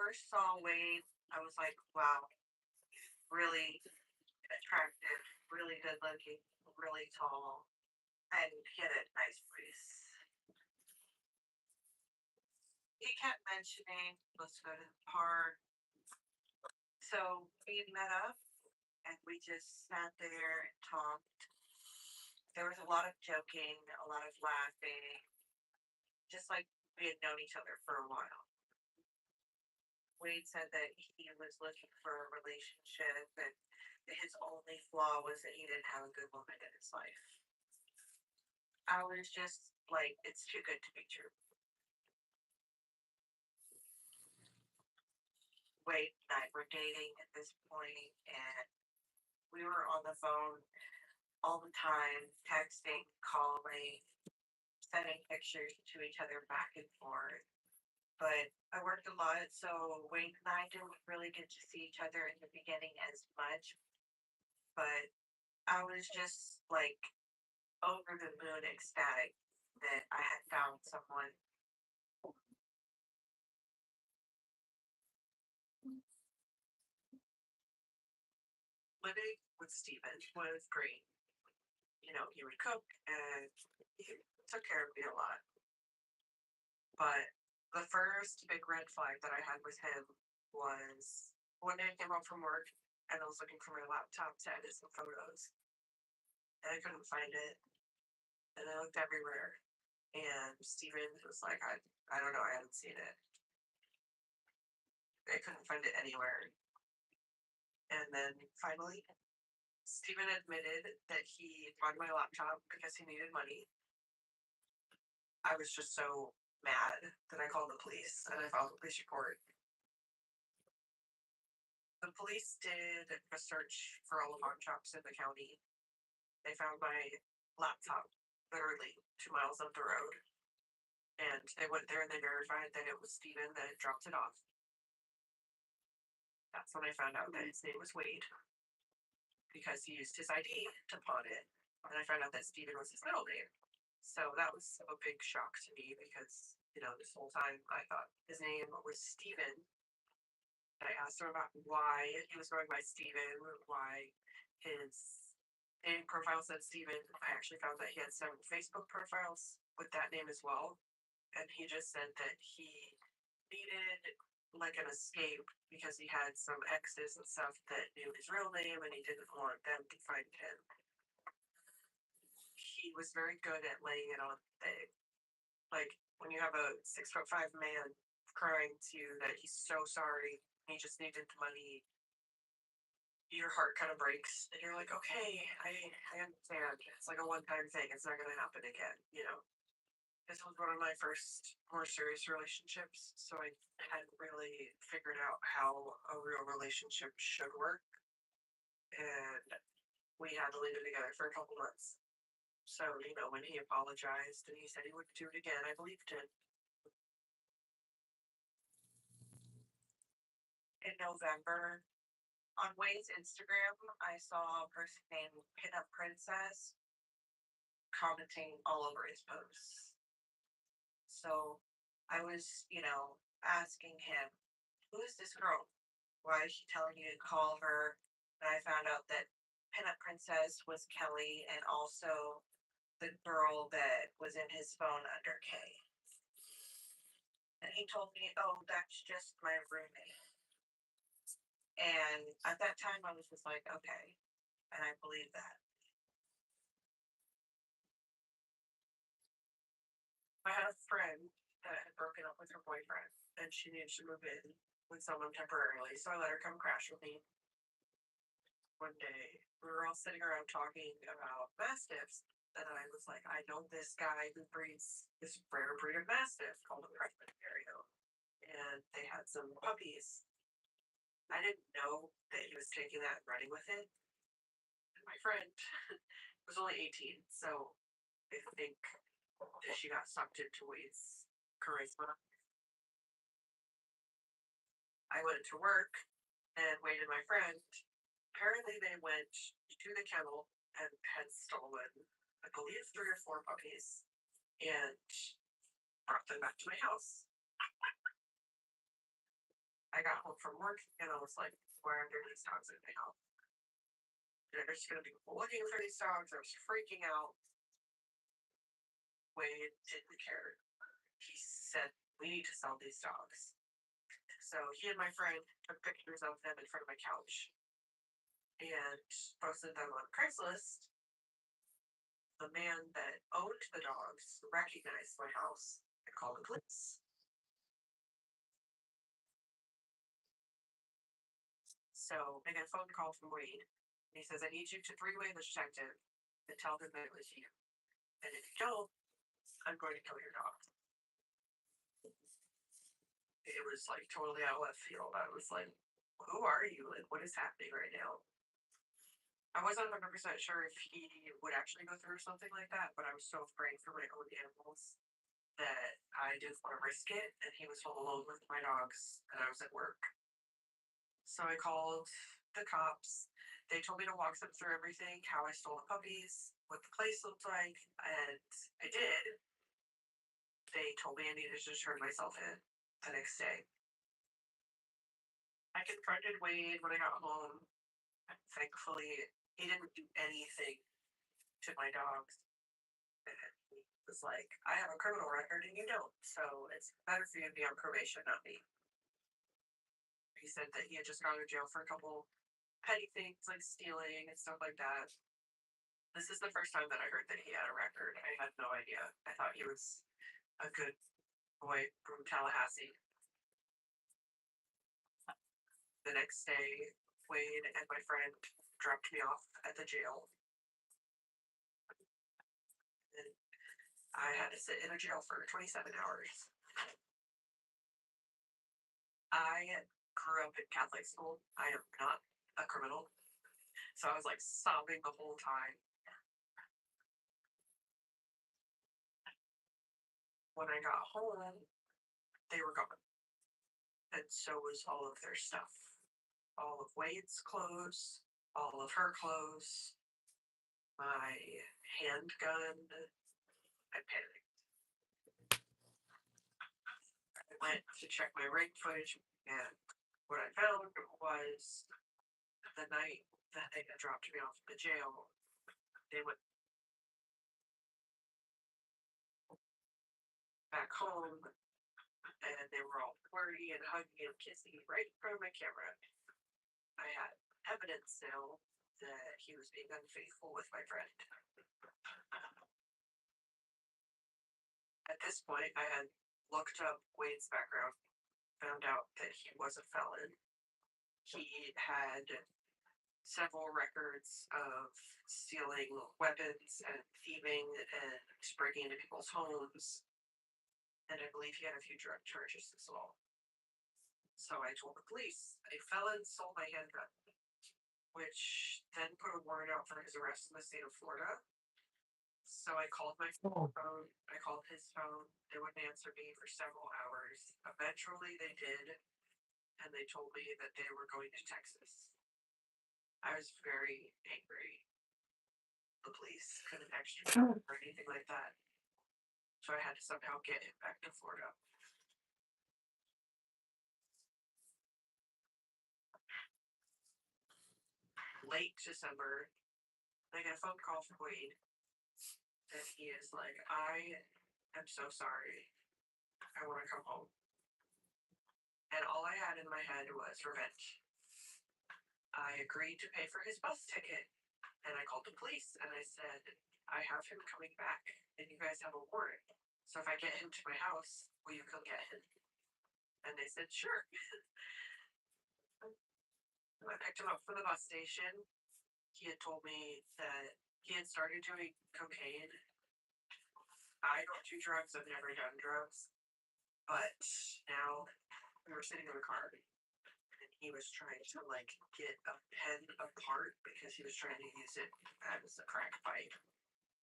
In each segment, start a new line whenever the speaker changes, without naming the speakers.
first saw Wade, I was like, wow, really attractive, really good looking, really tall, and he had a nice voice. He kept mentioning, let's go to the park. So we met up and we just sat there and talked. There was a lot of joking, a lot of laughing, just like we had known each other for a while. Wade said that he was looking for a relationship and his only flaw was that he didn't have a good woman in his life. I was just like, it's too good to be true. Wade and I were dating at this point, and we were on the phone all the time, texting, calling, sending pictures to each other back and forth. But I worked a lot, so Wade and I didn't really get to see each other in the beginning as much. But I was just like over the moon ecstatic that I had found someone. Living with Steven was great. You know, he would cook and he took care of me a lot. But the first big red flag that I had with him was one day I came home from work and I was looking for my laptop to edit some photos and I couldn't find it. And I looked everywhere and Steven was like, I don't know, I haven't seen it. I couldn't find it anywhere. And then finally, Steven admitted that he bought my laptop because he needed money. I was just so mad that I called the police and I filed a police report. The police did a search for all the pawn shops in the county. They found my laptop literally 2 miles up the road. And they went there and they verified that it was Steven that had dropped it off. That's when I found out that his name was Wade because he used his ID to pawn it. And I found out that Steven was his middle name. So that was a big shock to me because, you know, this whole time I thought his name was Steven. I asked him about why he was going by Steven, why his name profile said Steven. I actually found that he had several Facebook profiles with that name as well. And he just said that he needed like an escape because he had some exes and stuff that knew his real name and he didn't want them to find him. He was very good at laying it on thick. Like when you have a 6'5" man crying to you that he's so sorry, he just needed the money, your heart kind of breaks and you're like, okay, I understand. It's like a one-time thing. It's not going to happen again, you know. This was one of my first more serious relationships, so I hadn't really figured out how a real relationship should work. And we had to leave it together for a couple months. So, you know, when he apologized and he said he wouldn't do it again, I believed him. In November, on Wade's Instagram, I saw a person named Pinup Princess commenting all over his posts. So I was, you know, asking him, who is this girl? Why is she telling you to call her? And I found out that Pinup Princess was Kelly and also the girl that was in his phone under K. And he told me, oh, that's just my roommate. And at that time, I was just like, okay. And I believe that. I had a friend that had broken up with her boyfriend and she needed to move in with someone temporarily. So I let her come crash with me one day. We were all sitting around talking about mastiffs. And I was like, I know this guy who breeds this rare breed of mastiff called a Presbyterian. And they had some puppies. I didn't know that he was taking that and running with it. And my friend was only 18, so I think that she got sucked into Wade's charisma. I went to work and Wade and my friend, apparently they went to the kennel and had stolen, I believe, 3 or 4 puppies and brought them back to my house. I got home from work and I was like, why are there these dogs in my house? There's going to be people looking for these dogs. I was freaking out. Wade didn't care. He said, we need to sell these dogs. So he and my friend took pictures of them in front of my couch and posted them on Craigslist. The man that owned the dogs recognized my house and called the police. So I get a phone call from Wade. And he says, I need you to three-way the detective and tell him that it was you. And if you don't, I'm going to kill your dog. It was like totally out of left field. I was like, who are you and what is happening right now? I wasn't 100% sure if he would actually go through something like that, but I was so afraid for my own animals that I didn't want to risk it. And he was home alone with my dogs, and I was at work. So I called the cops. They told me to walk them through everything, how I stole the puppies, what the place looked like, and I did. They told me I needed to turn myself in the next day. I confronted Wade when I got home. Thankfully, he didn't do anything to my dogs. He was like, I have a criminal record and you don't, so it's better for you to be on probation, not me. He said that he had just gone to jail for a couple petty things like stealing and stuff like that. This is the first time that I heard that he had a record. I had no idea. I thought he was a good boy from Tallahassee. The next day, Wade and my friend dropped me off at the jail. And I had to sit in a jail for 27 hours. I grew up in Catholic school. I am not a criminal. So I was like sobbing the whole time. When I got home, they were gone. And so was all of their stuff. All of Wade's clothes, all of her clothes, my handgun. I panicked. I went to check my ring footage, and what I found was the night that they had dropped me off at the jail, they went back home and they were all flirty and hugging and kissing me right in front of my camera. I had evidence now that he was being unfaithful with my friend. At this point, I had looked up Wade's background, found out that he was a felon. He had several records of stealing weapons and thieving and breaking into people's homes. And I believe he had a few drug charges as well. So I told the police a felon stole my handgun, which then put a warrant out for his arrest in the state of Florida. So I called my phone. I called his phone. They wouldn't answer me for several hours. Eventually they did, and they told me that they were going to Texas. I was very angry. The police couldn't extradite or anything like that. So I had to somehow get him back to Florida. Late December, I get a phone call from Wade, and he is like, I am so sorry. I want to come home. And all I had in my head was revenge. I agreed to pay for his bus ticket, and I called the police, and I said, I have him coming back, and you guys have a warrant. So if I get him to my house, will you come get him? And they said, sure. I picked him up from the bus station. He had told me that he had started doing cocaine. I don't do drugs. I've never done drugs. But now we were sitting in the car and he was trying to like get a pen apart because he was trying to use it as a crack pipe.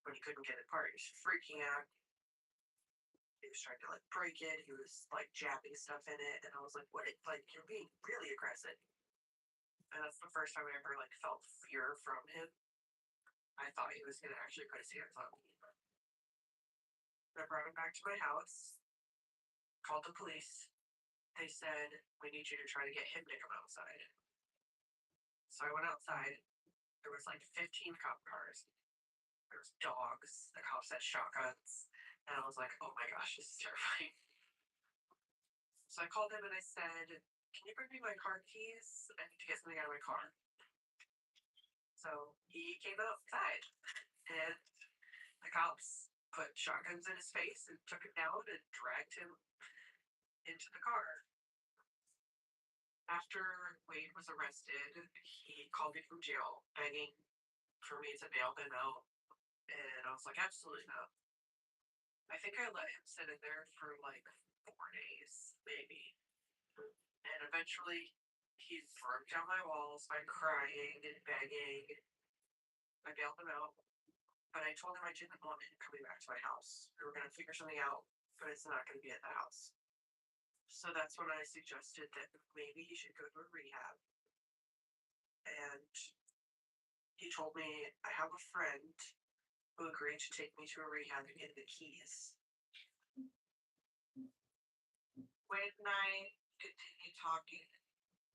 When he couldn't get it apart, he was freaking out. He was trying to like break it. He was like jabbing stuff in it. And I was like, what? Like, you're being really aggressive. And that's the first time I ever like felt fear from him. I thought he was gonna actually put his hands on me. I brought him back to my house, called the police, they said, we need you to try to get him to come outside. So I went outside. There was like 15 cop cars. There was dogs. The cops had shotguns. And I was like, oh my gosh, this is terrifying. So I called him and I said, can you bring me my car keys? I need to get something out of my car. So he came outside and the cops put shotguns in his face and took him down and dragged him into the car. After Wade was arrested, he called me from jail begging for me to bail him out. And I was like, absolutely not. I think I let him sit in there for like 4 days, maybe. And eventually he broke down my walls by crying and begging. I bailed him out. But I told him I didn't want him coming back to my house. We were going to figure something out, but it's not going to be at the house. So that's when I suggested that maybe he should go to a rehab. And he told me I have a friend who agreed to take me to a rehab and get the keys. Wade and I continued talking.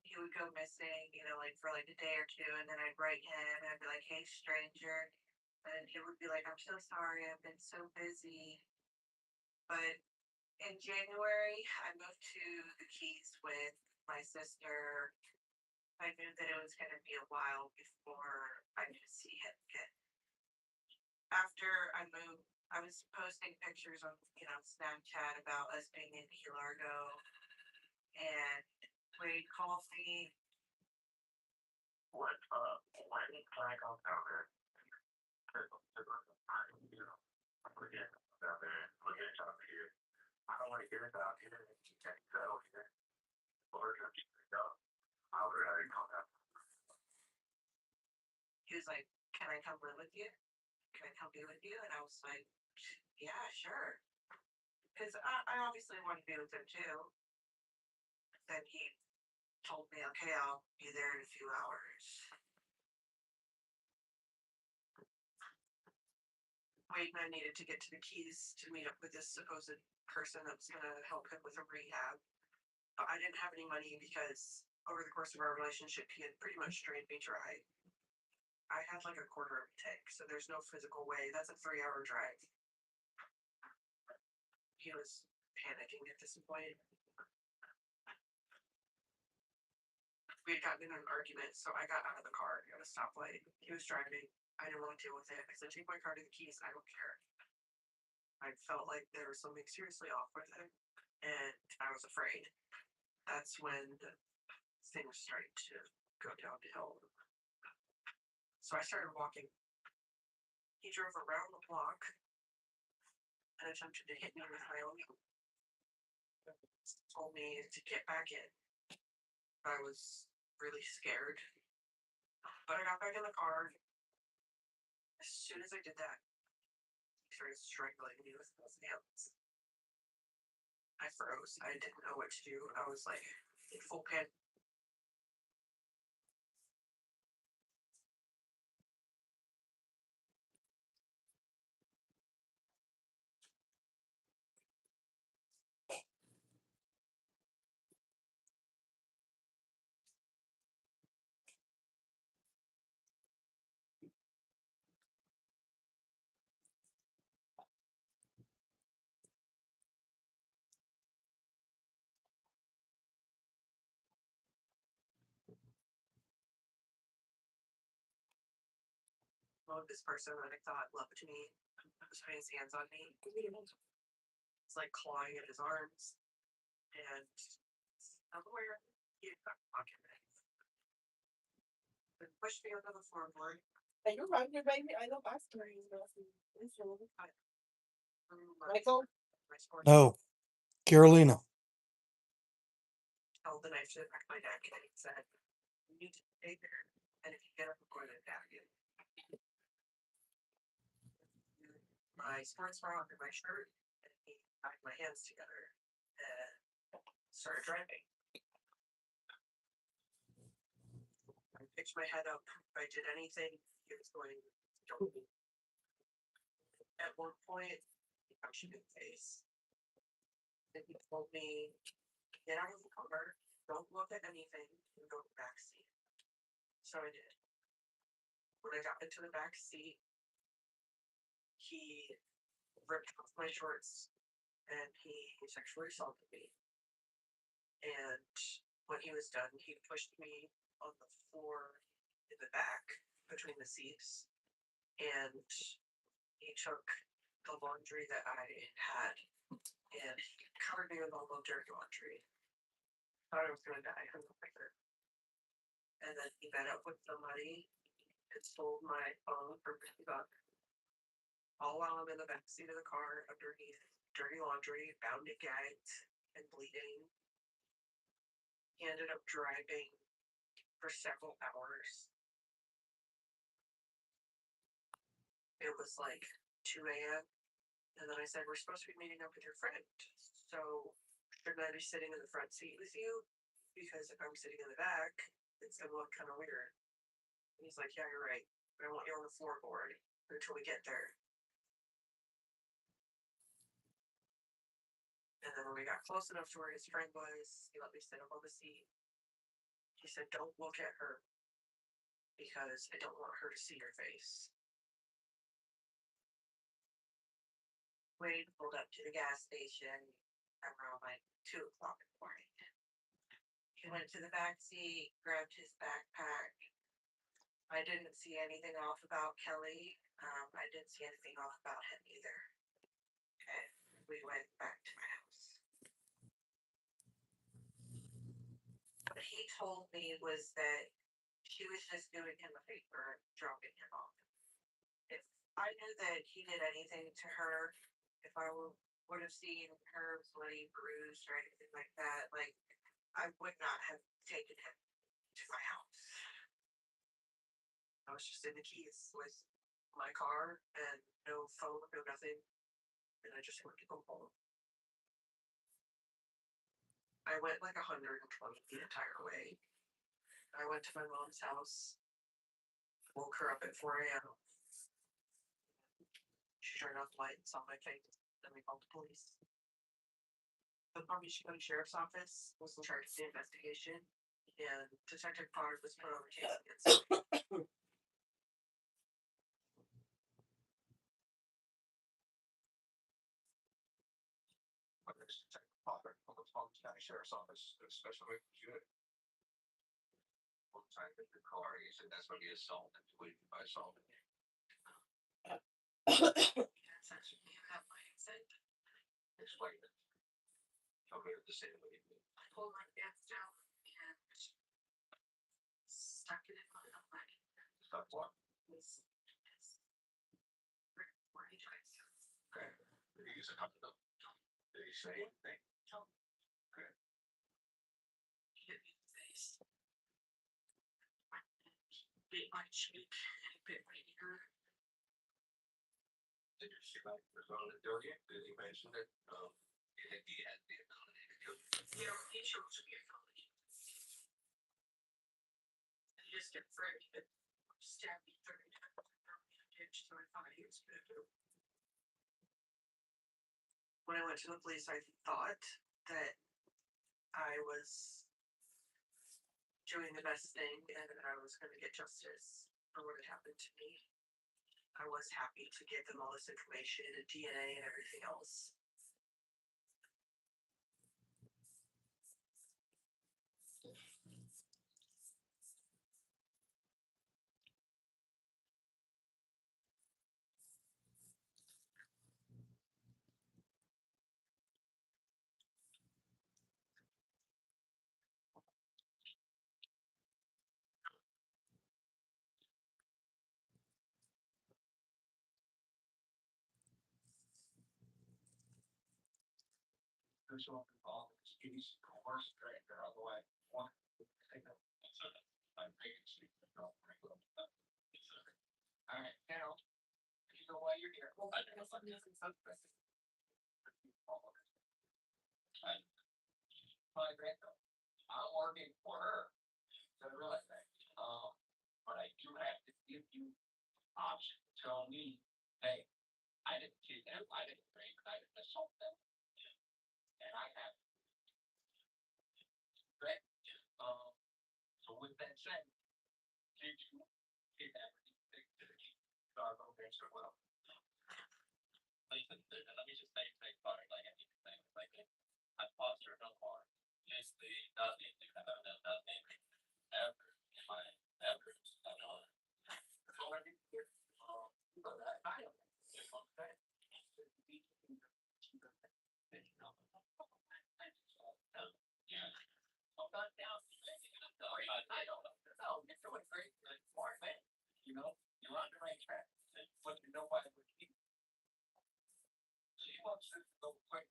He would go missing, like for like a day or two, and then I'd write him and I'd be like, hey, stranger. And he would be like, I'm so sorry, I've been so busy. But in January, I moved to the Keys with my sister. I knew that it was going to be a while before I could see him again. After I moved, I was posting pictures on, Snapchat about us being in Key Largo. And Wade calls me. When can I go down there? Down there, look at it out here. I don't want to get it out here. You can't go here. Or go. I would rather come out. He was like, can I come live with you? Can I come be with you? And I was like, yeah, sure. Because I obviously want to be with him too. Then he told me, okay, I'll be there in a few hours. Wade and I needed to get to the Keys to meet up with this supposed person that was going to help him with a rehab. But I didn't have any money because over the course of our relationship, he had pretty much drained me dry. I had like a quarter of a tank, so there's no physical way. That's a 3-hour drive. He was panicking at this point. We had gotten in an argument, so I got out of the car at a stoplight. He was driving. I didn't want to deal with it. I said, take my car to the Keys. I don't care. I felt like there was something seriously off with him, and I was afraid. That's when things started to go downhill. So I started walking. He drove around the block and attempted to hit me with my own gun. Told me to get back in. I was really scared. But I got back in the car. As soon as I did that, he started strangling me with both hands. I froze. I didn't know what to do. I was like in full panic. Well, this person that I thought loved me was putting his hands on me. It's like clawing at his arms. And somewhere he got pocket knife. And pushed me onto the floorboard. Are you running, baby? I love ice cream. Michael?
No, Carolina.
Held the knife to the back of my neck and he said, you need to stay there. And if you get up, I'm going to attack you. My sports bra under my shirt, and he tied my hands together and started driving. I picked my head up. If I did anything, he was going to kill me. At one point, he punched me in the face. And he told me get out of the car, don't look at anything, and go to the back seat. So I did. When I got into the back seat, he ripped off my shorts and he sexually assaulted me. And when he was done, he pushed me on the floor in the back between the seats, and he took the laundry that I had and he covered me with all the dirty laundry. Thought I was gonna die. I'm like her. And then he met up with somebody and stole my phone for $50, all while I'm in the back seat of the car underneath dirty laundry, bound and gagged and bleeding. He ended up driving for several hours. It was like 2 a.m. And then I said, we're supposed to be meeting up with your friend. So shouldn't I be sitting in the front seat with you? Because if I'm sitting in the back, it's going to look kind of weird. And he's like, yeah, you're right. But I want you on the floorboard until we get there. And then when we got close enough to where his friend was, he let me sit up on the seat. He said, don't look at her because I don't want her to see your face. Wade pulled up to the gas station around like 2 o'clock in the morning. He went to the back seat, grabbed his backpack. I didn't see anything off about Kelly. I didn't see anything off about him either. Okay, we went back to my house. What he told me was that she was just doing him a favor, dropping him off. If I knew that he did anything to her, if I would have seen her bloody bruised or anything like that, like I would not have taken him to my house. I was just in the keys with my car and no phone, no nothing, and I just wanted to go home. I went like 120 the entire way. I went to my mom's house, woke her up at 4 a.m. She turned off the light and saw my face. Then we called the police. The Palm Beach County Sheriff's Office was in charge of the investigation, and Detective Pollard was put on the case against me.
Detective Pollard from the Palm Beach County Sheriff's Office, Special Victims Unit. One time in the car, he said that's when he assaulted, believed by assaulting.
That's actually that mindset.
Explain it. Tell me the same way you did.
I pulled my pants down and stuck it in my leg.
Stuck what?
Was where he tries.
Okay. Did he use a condom? Did he say anything?
No.
Okay.
He hit me in the face. Bit my cheek and bit my ear.
Did you see like the phone to do it? Did he mention that he had the ability to kill you?
Yeah, he chose to be a felony. And he just kept threatening to stab me 30 times and throw me in a ditch, so I thought he was gonna do it. When I went to the police, I thought that I was doing the best thing and that I was going to get justice for what had happened to me. I was happy to give them all this information and DNA and everything else.
There's one involved. He's horse trainer, otherwise one take up. I'm making all right, now you know why you're here. I know something is suspect. My granddaughter. I'm working for her. So really thing. But I do have to give you option. Tell me, hey, I didn't kill them, I didn't rape, I didn't assault them. And I have saying, did you get everything to the Starbucks answer well? Listen, let me just say, like anything, like I foster no harm. Basically, nothing, nothing ever in my ever. I know. So I mean, but I don't. Yeah. I don't know. No, you're doing great. Smart man. You know, you're on the right track. But you know why would keep. She wants to go quick.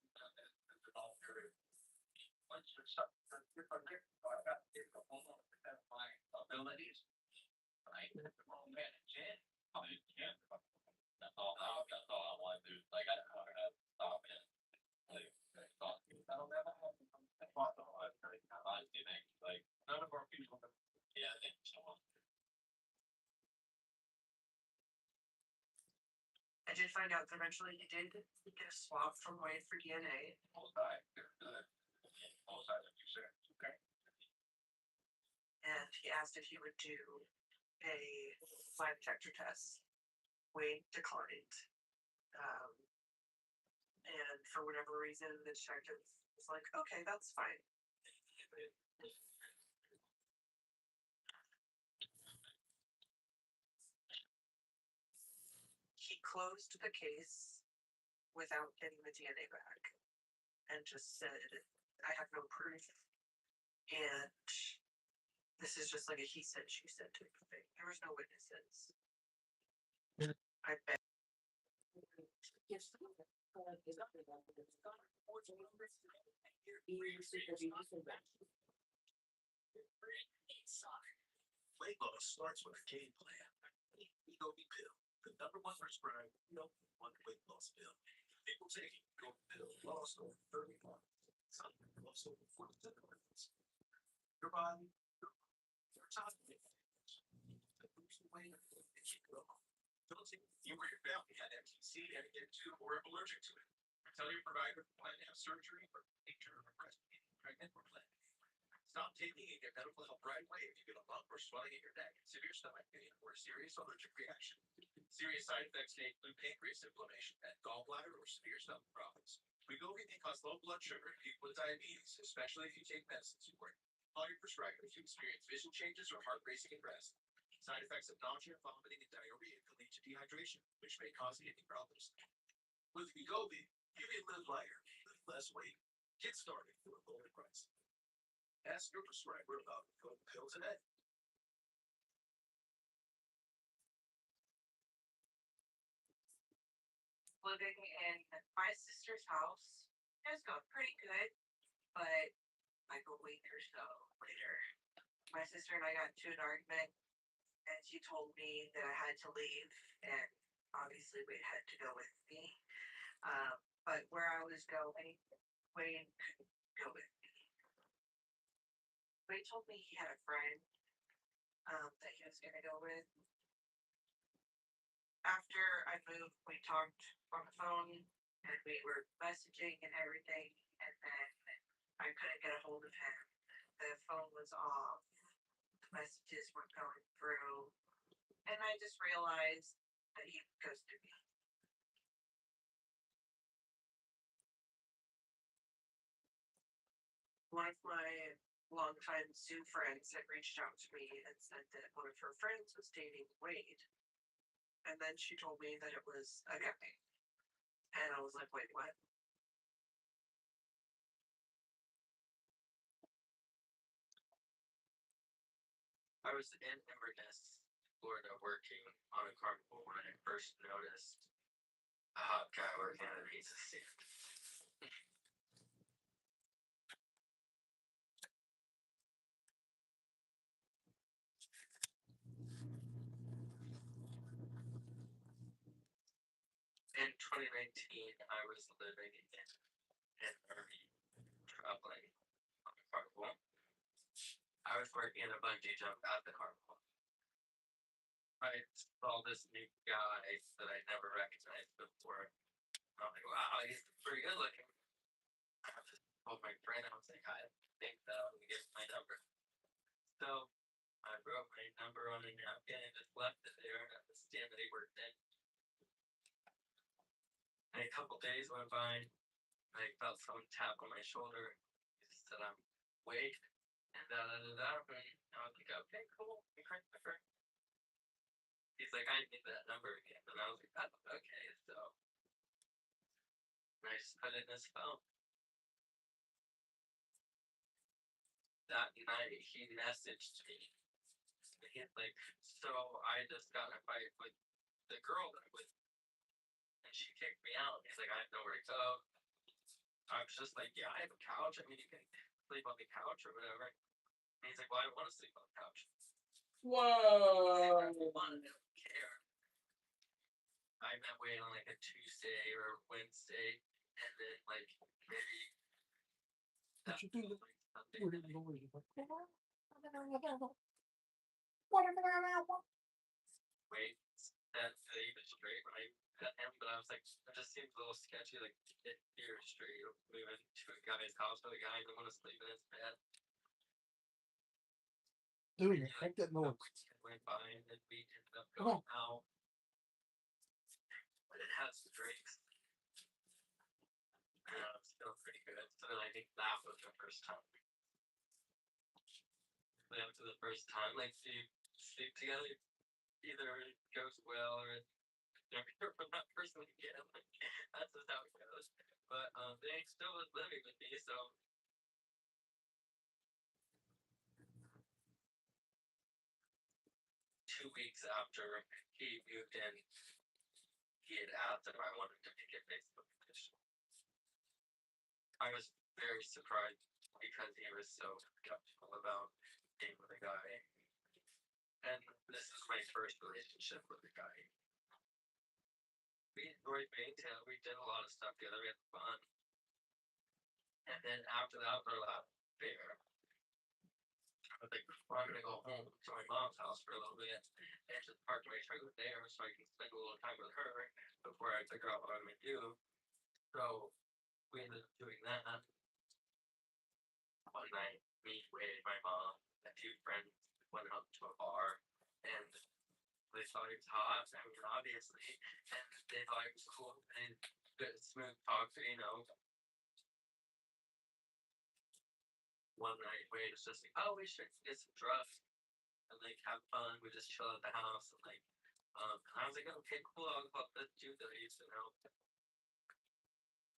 Once you're stuck, you're forget. I got to get the whole of my abilities. Right? The wrong man in jail. I can't. That's all I want to do. Like, I don't know how to stop it. Like, that'll never happen. Like, none of our people. Yeah, I think so.
I did find out that eventually he did get a swab from Wade for DNA.
Both sides, both sides of you said, okay.
And he asked if he would do a lie detector test. Wade declined. And for whatever reason, the detective was like, okay, that's fine. He closed the case without getting the DNA back and just said, I have no proof. And this is just like a he said, she said type of thing. There was no witnesses. I bet.
Weight loss starts with a game plan. Ego pill, the #1 prescribed one weight loss pill. People taking Ego pill lost over 30 pounds. Some lost over 47 pounds. Your body, your time, to lose the weight and keep it off. Don't think you or your family had MTC and get to or allergic to it. Tell your provider plan to have surgery or take care of a breastfeeding, pregnant, or plan. Stop taking and get medical help right away if you get a lump or swelling in your neck, severe stomach pain, or a serious allergic reaction. Serious side effects may include pancreas inflammation and gallbladder or severe stomach problems. Wegovy can cause low blood sugar in people with diabetes, especially if you take medicines for it. Call your prescriber if you experience vision changes or heart racing and rest. Side effects of nausea, vomiting, and diarrhea can lead to dehydration, which may cause kidney problems. With Wegovy, you can live lighter, lift less weight, get started for a lower price. Ask your prescriber about Wegovy pill today.
Living in my sister's house has gone pretty good, but like a week or so later, my sister and I got into an argument, and she told me that I had to leave, and obviously Wade had to go with me. But where I was going, Wade couldn't go with me. Wade told me he had a friend that he was going to go with. After I moved, we talked on the phone, and we were messaging and everything, and then I couldn't get a hold of him. The phone was off, the messages weren't going through, and I just realized that he ghosted me. One of my longtime Zoo friends had reached out to me and said that one of her friends was dating Wade. And then she told me that it was a guy. And I was like, wait, what?
I was in Inverness, Florida, working on a carnival when I first noticed a hot guy working at a pizza stand. In 2019, I was living in an RV, traveling on a carnival. I was working in a bungee jump at the carnival. I saw this new guy that I never recognized before. I'm like, wow, he's pretty good looking. I just told my friend, I was like, I think that I'm gonna get my number. So I cleaning napkin and just left it there at the stand that he worked in. And a couple days went by, and I felt someone tap on my shoulder. He said, I'm awake, and da da da da. And I was like, okay, cool. You Christopher. He's like, I need that number again. And I was like, oh, okay, so. And I just put it in his phone. That night, he messaged me. He's like, so I just got in a fight with the girl that I'm with, and she kicked me out. He's like, I have nowhere to go. I was just like, yeah, I have a couch. I mean, you can sleep on the couch or whatever. And he's like, well, I don't want to sleep on the couch.
Whoa.
I don't care. I met Wade on like a Tuesday or a Wednesday, and then like maybe
What you do?
like Sunday
What
night. Wait, that's even straight when I met him, but I was like, it just seems a little sketchy. Like, if you're straight, you're moving to a guy's house with a guy and want to sleep in his bed.
Dude, make that noise.
Went by and then we ended up
Come on.
going out. But it has the drinks. And I was feeling pretty good. So then I think that was the first time. But after the first time, like, you sleep together, either it goes well or never hear from that person again. Like, that's just how it goes. But they still was living with me, so 2 weeks after he moved in, he had asked if I wanted to make a Facebook petition. I was very surprised because he was so skeptical about being with a guy. And this is my first relationship with a guy. We enjoyed being together. We did a lot of stuff together. We had fun. And then after that, our last fair, I was like, well, I'm gonna go home to my mom's house for a little bit and just park my trailer there so I can spend a little time with her before I figure out what I'm gonna do. So we ended up doing that. One night, me, Wade, my mom, and 2 friends went up to a bar and they thought he was hot. I mean, obviously, and they thought he was cool and good, smooth talker, you know. One night, Wade was just like, oh, we should get some drugs and like have fun. We just chill at the house and like, I was like, okay, cool. Let's do these, you know.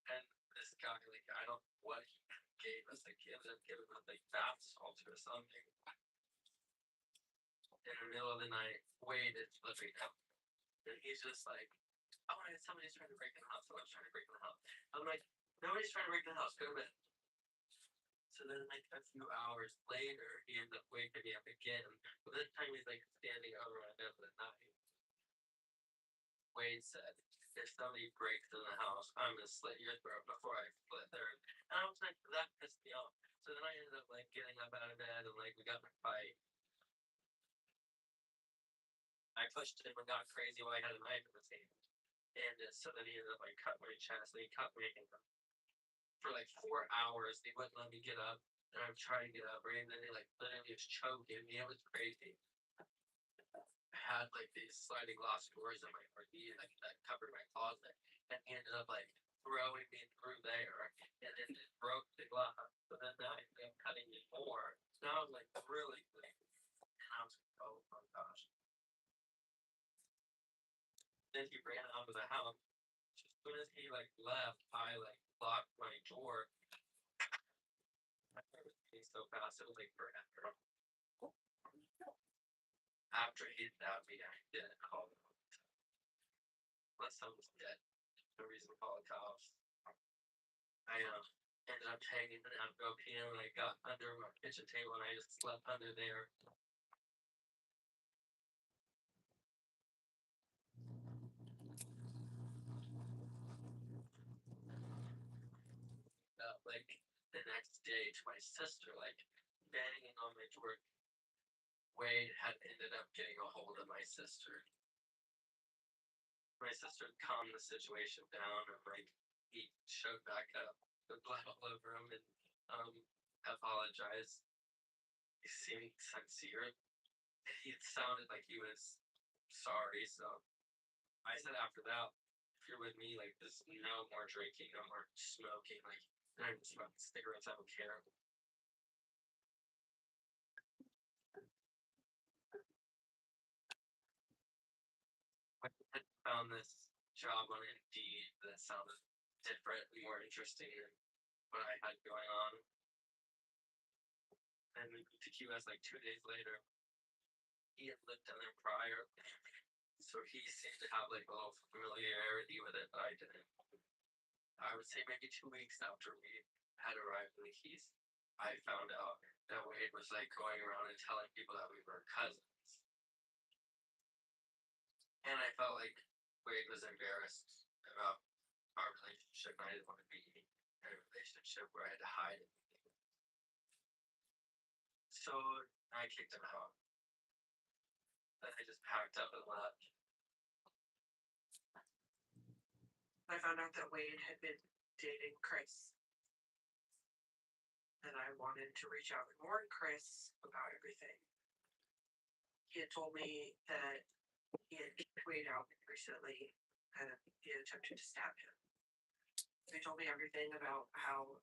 And this guy, like, I don't know what he gave us. Like, he ended up giving us like bath salts or something. In the middle of the night, Wade is flipping out. And he's just like, oh, somebody's trying to break in the house. Someone's trying to break in the house. I'm like, nobody's trying to break in the house. Go to bed. So then, like, a few hours later, he ends up waking me up again. But this time, he's like standing over my bed for the night. Wade said, if somebody breaks in the house, I'm gonna slit your throat before I split theirs. And I was like, that pissed me off. So then I ended up like getting up out of bed and like we got in a fight. I pushed him and got crazy while I had a knife in his hand. And so then he ended up like cut my chest and he cut me for like 4 hours. He wouldn't let me get up. And I'm trying to get up, right? And then he like literally was choking me. It was crazy. I had like these sliding glass doors in my RV like that covered my closet. And he ended up like throwing me through there and then it broke the glass. So then now I ended up cutting me more. Now I was like really bleeding. And I was like, oh my gosh. Then he ran out of the house. As soon as he like left, I like locked my door. I was being so fast, it was like forever. After he stabbed me, I didn't call him. Unless someone was dead. No reason to call the cops. I ended up hanging out go PM and I got under my kitchen table and I just slept under there. Like the next day to my sister, like banging on my door. Wade had ended up getting a hold of my sister. My sister calmed the situation down and like he showed back up with blood all over him and apologized. He seemed sincere. He sounded like he was sorry, so I said after that, if you're with me, like there's no more drinking, no more smoking, like not even smoking cigarettes, I don't care. I had found this job on Indeed that sounded different and more interesting than what I had going on. And we moved to QS like 2 days later. He had lived in there prior, so he seemed to have like a little familiarity with it, but I didn't. I would say maybe 2 weeks after we had arrived in the Keys, I found out that Wade was like going around and telling people that we were cousins. And I felt like Wade was embarrassed about our relationship, and I didn't want to be in a relationship where I had to hide anything. So I kicked him out. Then I just packed up and left.
I found out that Wade had been dating Chris. And I wanted to reach out and warn Chris about everything. He had told me that he had kicked Wade out recently and he had attempted to stab him. He told me everything about how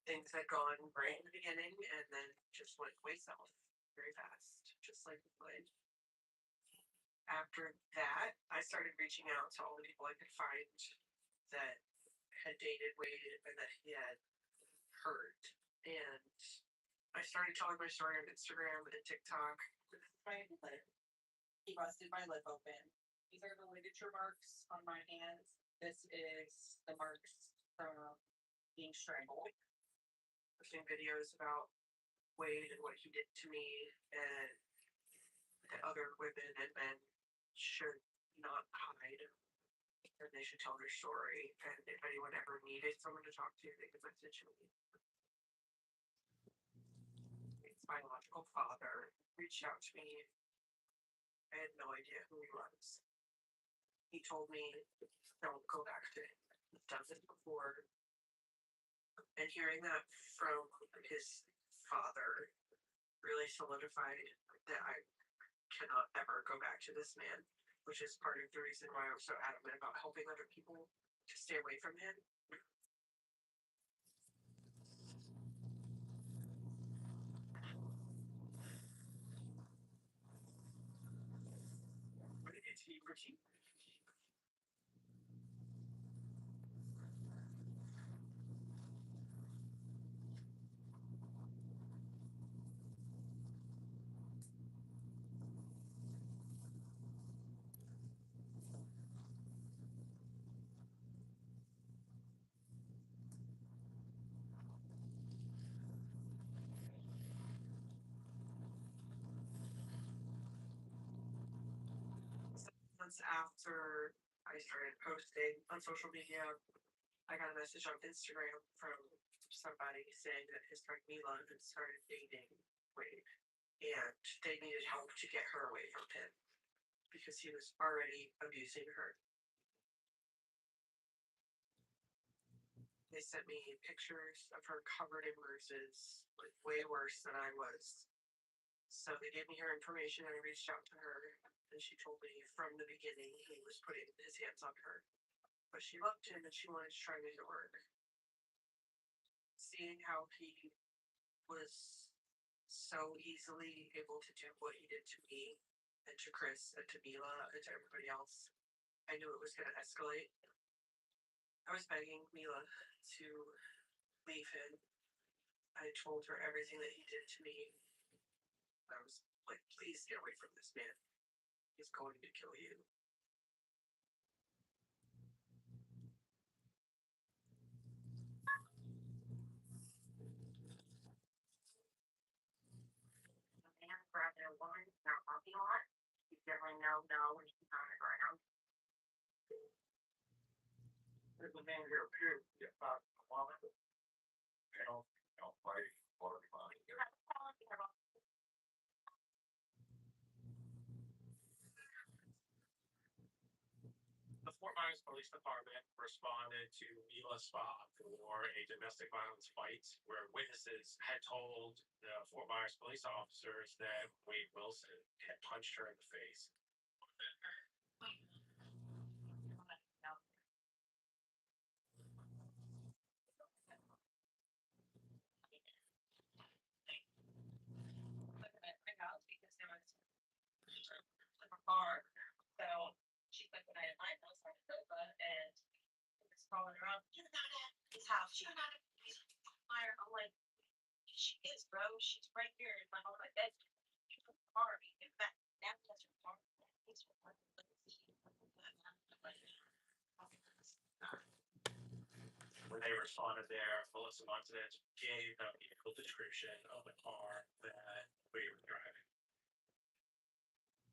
things had gone great in the beginning and then just went way south very fast, just like would. After that, I started reaching out to all the people I could find that had dated Wade and that he had hurt. And I started telling my story on Instagram and TikTok.
This is my lip. He busted my lip open. These are the ligature marks on my hands. This is the marks from being strangled.
I've seen videos about Wade and what he did to me, and that other women and men should not hide, and they should tell their story. And if anyone ever needed someone to talk to, they could message me. His biological father reached out to me. I had no idea who he was. He told me, don't go back to him. I've done this before. And hearing that from his father really solidified that I cannot ever go back to this man, which is part of the reason why I was so adamant about helping other people to stay away from him. But it's he routine. Months after I started posting on social media, I got a message on Instagram from somebody saying that his friend Mila had started dating Wade, and they needed help to get her away from him because he was already abusing her. They sent me pictures of her covered in bruises, like way worse than I was. So they gave me her information and I reached out to her, and she told me from the beginning he was putting his hands on her. But she loved him and she wanted to try to make it work. Seeing how he was so easily able to do what he did to me and to Chris and to Mila and to everybody else, I knew it was going to escalate. I was begging Mila to leave him. I told her everything that he did to me. I was like, please get away from this man. He's going to kill you.
The man grabbed a woman in our parking lot. He's definitely no when he's on the ground.
There's a man here too, get back a woman. Fighting for money. The Fort Myers Myers Police Department responded to Mila Spa for a domestic violence fight where witnesses had told the Fort Myers police officers that Wade Wilson had punched her in the face.
My house because there was a car. So she spent the night at my house on the sofa and was calling around. You're not at his house. You're not at his fire. I'm like, she is, bro. She's right here in my home. My bed. You put the car. In fact, now that's her car. He's her car.
When they responded there, Melissa Montanez gave a vehicle description of the car that we were driving.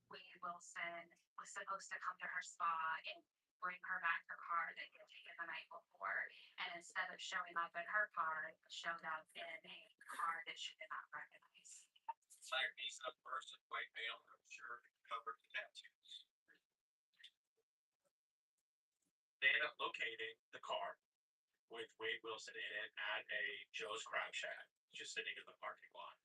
Wade Wilson was supposed to come to her spa and bring her back her car that he had taken the night before. And instead of showing up in her car, showed up in a car that she did not recognize.
Fire me some person, white male, I'm sure covered the tattoos.
They ended up locating the car with Wade Wilson in it at a Joe's Crab Shack, just sitting in the parking lot.